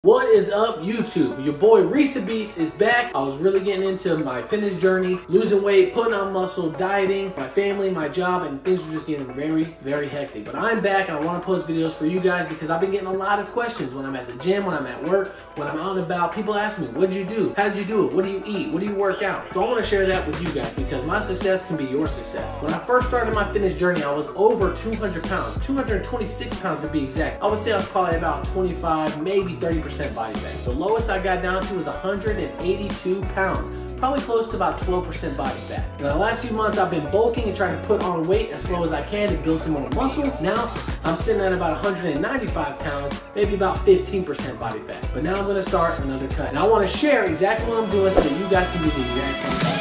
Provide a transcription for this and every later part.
What is up, YouTube? Your boy Reese the Beast is back. I was really getting into my fitness journey, losing weight, putting on muscle, dieting, my family, my job, and things were just getting very, very hectic. But I'm back and I want to post videos for you guys because I've been getting a lot of questions when I'm at the gym, when I'm at work, when I'm out and about. People ask me, what did you do? How did you do it? What do you eat? What do you work out? So I want to share that with you guys because my success can be your success. When I first started my fitness journey, I was over 200 pounds, 226 pounds to be exact. I would say I was probably about 25, maybe 30% body fat. The lowest I got down to was 182 pounds, probably close to about 12% body fat. In the last few months, I've been bulking and trying to put on weight as slow as I can to build some more muscle. Now, I'm sitting at about 195 pounds, maybe about 15% body fat. But now I'm gonna start another cut. And I wanna share exactly what I'm doing so that you guys can do the exact same thing.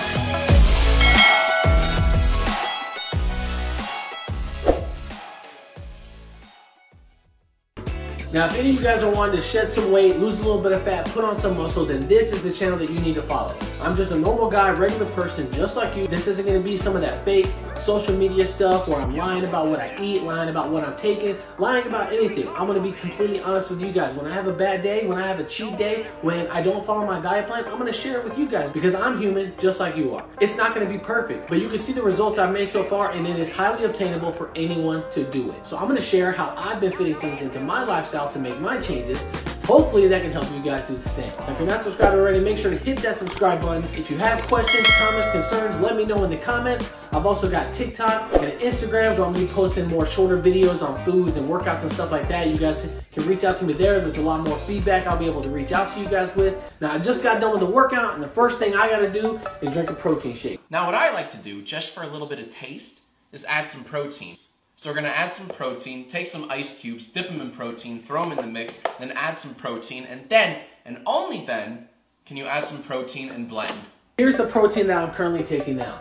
Now, if any of you guys are wanting to shed some weight, lose a little bit of fat, put on some muscle, then this is the channel that you need to follow. I'm just a normal guy, regular person, just like you. This isn't gonna be some of that fake social media stuff where I'm lying about what I eat, lying about what I'm taking, lying about anything. I'm gonna be completely honest with you guys. When I have a bad day, when I have a cheat day, when I don't follow my diet plan, I'm gonna share it with you guys because I'm human just like you are. It's not gonna be perfect, but you can see the results I've made so far and it is highly obtainable for anyone to do it. So I'm gonna share how I've been fitting things into my lifestyle to make my changes. Hopefully that can help you guys do the same. If you're not subscribed already, make sure to hit that subscribe button. If you have questions, comments, concerns, let me know in the comments. I've also got TikTok and Instagram where I'm gonna be posting more shorter videos on foods and workouts and stuff like that. You guys can reach out to me there. There's a lot more feedback I'll be able to reach out to you guys with. Now, I just got done with the workout and the first thing I gotta do is drink a protein shake. Now, what I like to do, just for a little bit of taste, is add some proteins. So we're gonna add some protein, take some ice cubes, dip them in protein, throw them in the mix, then add some protein, and then, and only then, can you add some protein and blend. Here's the protein that I'm currently taking now.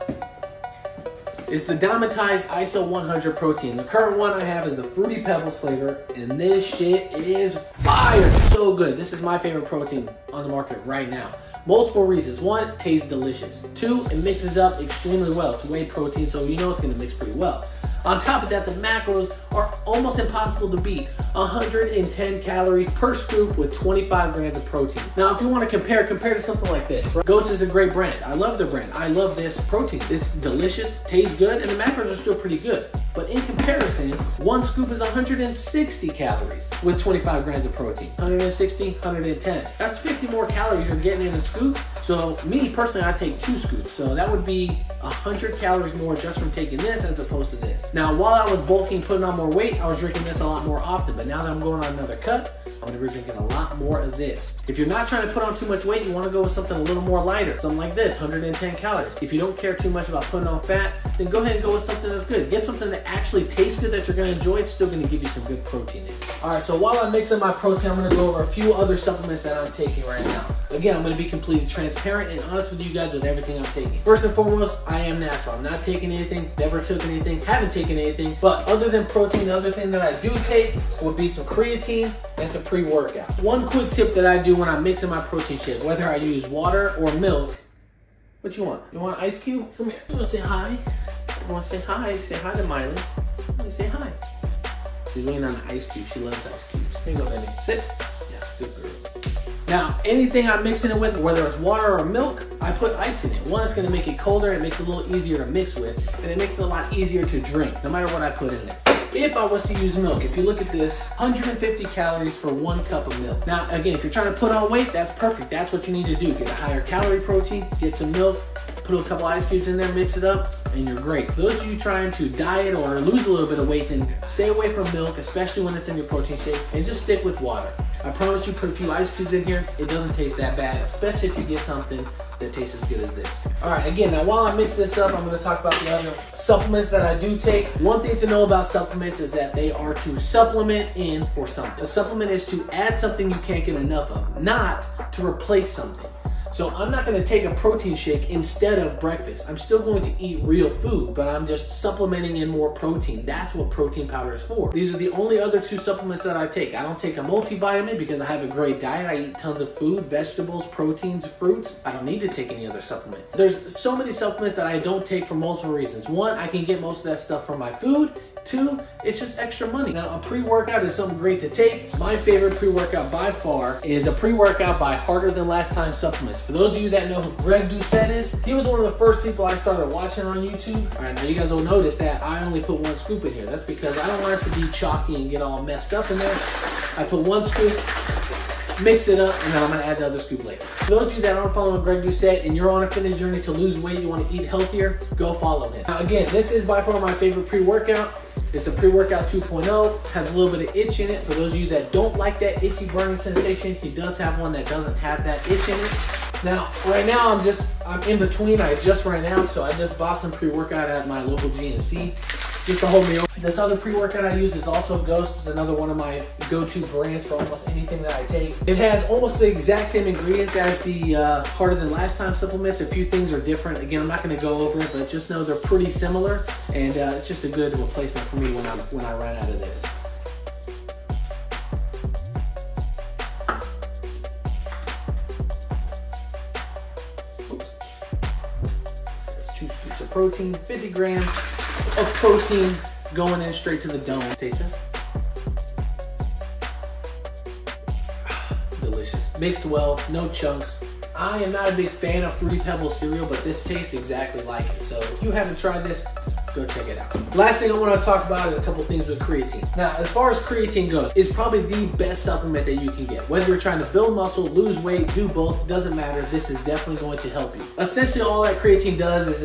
It's the Dimetized ISO 100 protein. The current one I have is the Fruity Pebbles flavor, and this shit is fire. It's so good. This is my favorite protein on the market right now. Multiple reasons. One, it tastes delicious. Two, it mixes up extremely well. It's whey protein, so you know it's gonna mix pretty well. On top of that, the macros are almost impossible to beat. 110 calories per scoop with 25 grams of protein. Now, if you want to compare to something like this. Right? Ghost is a great brand. I love their brand. I love this protein. It's delicious, tastes good, and the macros are still pretty good. But in comparison, one scoop is 160 calories with 25 grams of protein. 160, 110. That's 50 more calories you're getting in a scoop. So me personally, I take 2 scoops. So that would be 100 calories more just from taking this as opposed to this. Now, while I was bulking, putting on more weight, I was drinking this a lot more often. But now that I'm going on another cut, I'm gonna be drinking a lot more of this. If you're not trying to put on too much weight, you wanna go with something a little more lighter. Something like this, 110 calories. If you don't care too much about putting on fat, then go ahead and go with something that's good. Get something that actually tastes good that you're gonna enjoy. It's still gonna give you some good protein in it. All right, so while I'm mixing my protein, I'm gonna go over a few other supplements that I'm taking right now. Again, I'm gonna be completely transparent and honest with you guys with everything I'm taking. First and foremost, I am natural. I'm not taking anything, never took anything, haven't taken anything. But other than protein, the other thing that I do take would be some creatine and some pre-workout. One quick tip that I do when I'm mixing my protein shake, whether I use water or milk, what you want? You want an ice cube? Come here. You wanna say hi? You wanna say hi? Say hi to Miley. Let me say hi. She's waiting on an ice cube. She loves ice cubes. Here you go, baby. Sit. Yes, good girl. Now, anything I'm mixing it with, whether it's water or milk, I put ice in it. One, it's gonna make it colder, it makes it a little easier to mix with, and it makes it a lot easier to drink, no matter what I put in there. If I was to use milk, if you look at this, 150 calories for 1 cup of milk. Now, again, if you're trying to put on weight, that's perfect. That's what you need to do. Get a higher calorie protein, get some milk, put a couple ice cubes in there, mix it up, and you're great. For those of you trying to diet or lose a little bit of weight, then stay away from milk, especially when it's in your protein shake, and just stick with water. I promise you, put a few ice cubes in here, it doesn't taste that bad, especially if you get something that tastes as good as this. All right, again, now while I mix this up, I'm gonna talk about the other supplements that I do take. One thing to know about supplements is that they are to supplement in for something. A supplement is to add something you can't get enough of, not to replace something. So I'm not gonna take a protein shake instead of breakfast. I'm still going to eat real food, but I'm just supplementing in more protein. That's what protein powder is for. These are the only other 2 supplements that I take. I don't take a multivitamin because I have a great diet. I eat tons of food, vegetables, proteins, fruits. I don't need to take any other supplement. There's so many supplements that I don't take for multiple reasons. One, I can get most of that stuff from my food. 2, it's just extra money. Now, a pre-workout is something great to take. My favorite pre-workout by far is a pre-workout by Harder Than Last Time Supplements. For those of you that know who Greg Doucette is, he was one of the first people I started watching on YouTube. All right, now you guys will notice that I only put 1 scoop in here. That's because I don't want it to be chalky and get all messed up in there. I put 1 scoop, mix it up, and then I'm gonna add the other scoop later. For those of you that aren't following Greg Doucette and you're on a fitness journey to lose weight, you want to eat healthier, go follow him. Now again, this is by far my favorite pre-workout. It's a pre-workout 2.0, has a little bit of itch in it. For those of you that don't like that itchy burning sensation, he does have one that doesn't have that itch in it. Now, right now I'm in between. I just ran out, so I just bought some pre-workout at my local GNC. Just to hold me over. This other pre-workout I use is also Ghost. It's another one of my go-to brands for almost anything that I take. It has almost the exact same ingredients as the Harder Than Last Time supplements. A few things are different. Again, I'm not going to go over it, but just know they're pretty similar, and it's just a good replacement for me when I ran out of this. Oops. That's 2 scoops of protein, 50 grams of protein going in straight to the dome. Taste this. Delicious. Mixed well, no chunks. I am not a big fan of Fruity Pebbles cereal, but this tastes exactly like it. So if you haven't tried this, go check it out. Last thing I want to talk about is a couple things with creatine. Now, as far as creatine goes, it's probably the best supplement that you can get. Whether you're trying to build muscle, lose weight, do both, doesn't matter. This is definitely going to help you. Essentially, all that creatine does is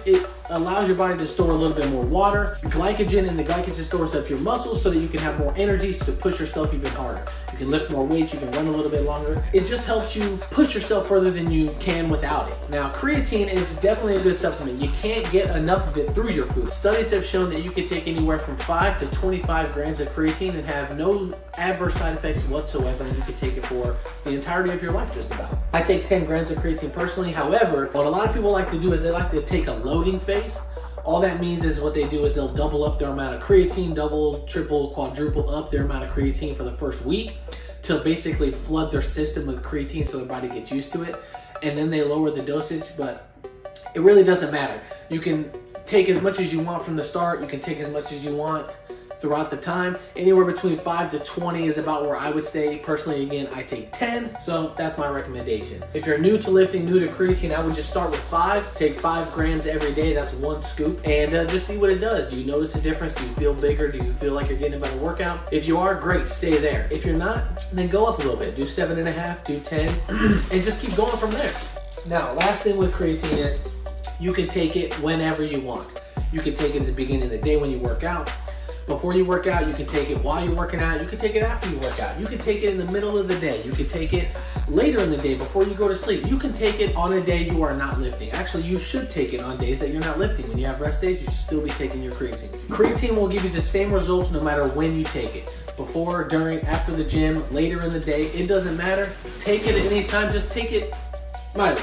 it allows your body to store a little bit more water, glycogen in the glycogen stores up your muscles so that you can have more energy to push yourself even harder. You can lift more weight, you can run a little bit longer. It just helps you push yourself further than you can without it. Now, creatine is definitely a good supplement. You can't get enough of it through your food. Studies have shown that you can take anywhere from 5 to 25 grams of creatine and have no adverse side effects whatsoever, and you can take it for the entirety of your life just about. I take 10 grams of creatine personally. However, what a lot of people like to do is they like to take a loading phase. All that means is what they do is they'll double up their amount of creatine, double, triple, quadruple up their amount of creatine for the first week to basically flood their system with creatine so their body gets used to it. And then they lower the dosage, but it really doesn't matter. You can take as much as you want from the start. You can take as much as you want throughout the time. Anywhere between 5 to 20 is about where I would stay. Personally, again, I take 10, so that's my recommendation. If you're new to lifting, new to creatine, I would just start with 5. Take 5 grams every day, that's 1 scoop, and just see what it does. Do you notice a difference? Do you feel bigger? Do you feel like you're getting a better workout? If you are, great, stay there. If you're not, then go up a little bit. Do 7.5, do 10, and just keep going from there. Now, last thing with creatine is you can take it whenever you want. You can take it at the beginning of the day when you work out. Before you work out, you can take it while you're working out. You can take it after you work out. You can take it in the middle of the day. You can take it later in the day before you go to sleep. You can take it on a day you are not lifting. Actually, you should take it on days that you're not lifting. When you have rest days, you should still be taking your creatine. Creatine will give you the same results no matter when you take it. Before, during, after the gym, later in the day, it doesn't matter. Take it at any time, just take it, Miley.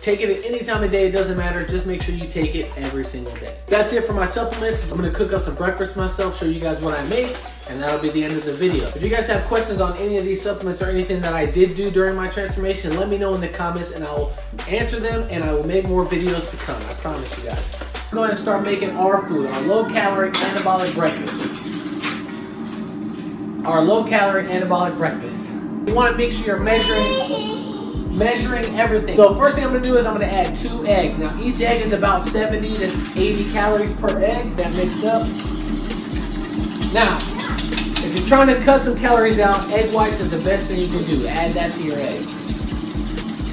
Take it at any time of day, it doesn't matter. Just make sure you take it every single day. That's it for my supplements. I'm gonna cook up some breakfast myself, show you guys what I make, and that'll be the end of the video. If you guys have questions on any of these supplements or anything that I did do during my transformation, let me know in the comments and I will answer them, and I will make more videos to come, I promise you guys. I'm going to start making our food, our low-calorie anabolic breakfast. Our low-calorie anabolic breakfast. You wanna make sure you're measuring everything. So first thing I'm gonna do is I'm gonna add 2 eggs. Now each egg is about 70 to 80 calories per egg, that mixed up. Now, if you're trying to cut some calories out, egg whites is the best thing you can do. Add that to your eggs.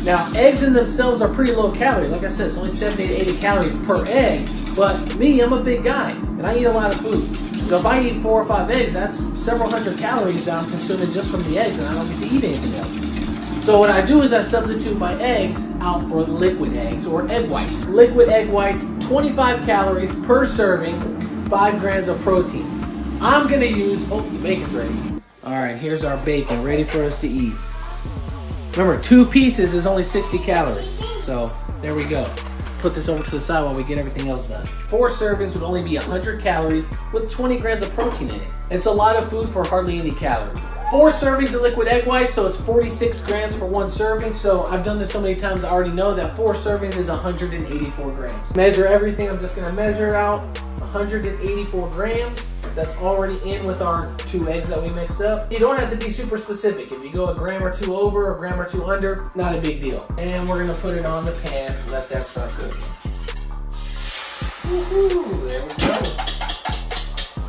Now, eggs in themselves are pretty low calorie. Like I said, it's only 70 to 80 calories per egg, but me, I'm a big guy, and I eat a lot of food. So if I eat 4 or 5 eggs, that's several hundred calories that I'm consuming just from the eggs, and I don't get to eat anything else. So what I do is I substitute my eggs out for liquid eggs or egg whites. Liquid egg whites, 25 calories per serving, 5 grams of protein. I'm gonna use, oh, the bacon's ready. All right, here's our bacon, ready for us to eat. Remember, 2 pieces is only 60 calories. So there we go. Put this over to the side while we get everything else done. 4 servings would only be 100 calories with 20 grams of protein in it. It's a lot of food for hardly any calories. 4 servings of liquid egg whites, so it's 46 grams for 1 serving. So I've done this so many times, I already know that 4 servings is 184 grams. Measure everything. I'm just gonna measure out 184 grams. that's already in with our 2 eggs that we mixed up. You don't have to be super specific. If you go a gram or 2 over or a gram or 2 under, not a big deal. And we're gonna put it on the pan, let that start cooking. Woohoo, there we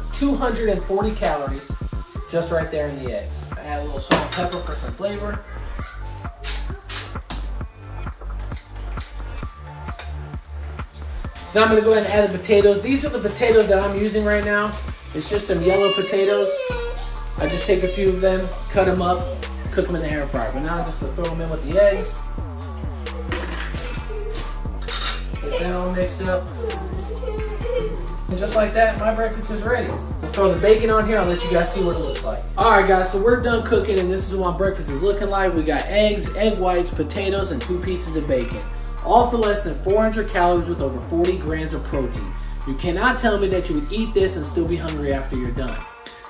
go. 240 calories just right there in the eggs. Add a little salt and pepper for some flavor. So now I'm gonna go ahead and add the potatoes. These are the potatoes that I'm using right now. It's just some yellow potatoes. I just take a few of them, cut them up, cook them in the air fryer. But now I'm just gonna throw them in with the eggs. Get that all mixed up. And just like that, my breakfast is ready. Let's throw the bacon on here. I'll let you guys see what it looks like. All right, guys, so we're done cooking, and this is what my breakfast is looking like. We got eggs, egg whites, potatoes, and 2 pieces of bacon. All for less than 400 calories with over 40 grams of protein. You cannot tell me that you would eat this and still be hungry after you're done.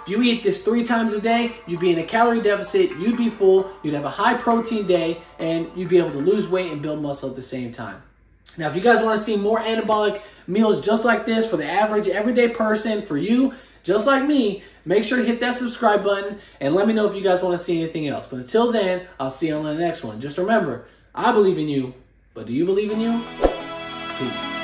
If you eat this 3 times a day, you'd be in a calorie deficit, you'd be full, you'd have a high protein day, and you'd be able to lose weight and build muscle at the same time. Now, if you guys want to see more anabolic meals just like this for the average everyday person, for you, just like me, make sure to hit that subscribe button and let me know if you guys want to see anything else. But until then, I'll see you on the next one. Just remember, I believe in you, but do you believe in you? Peace.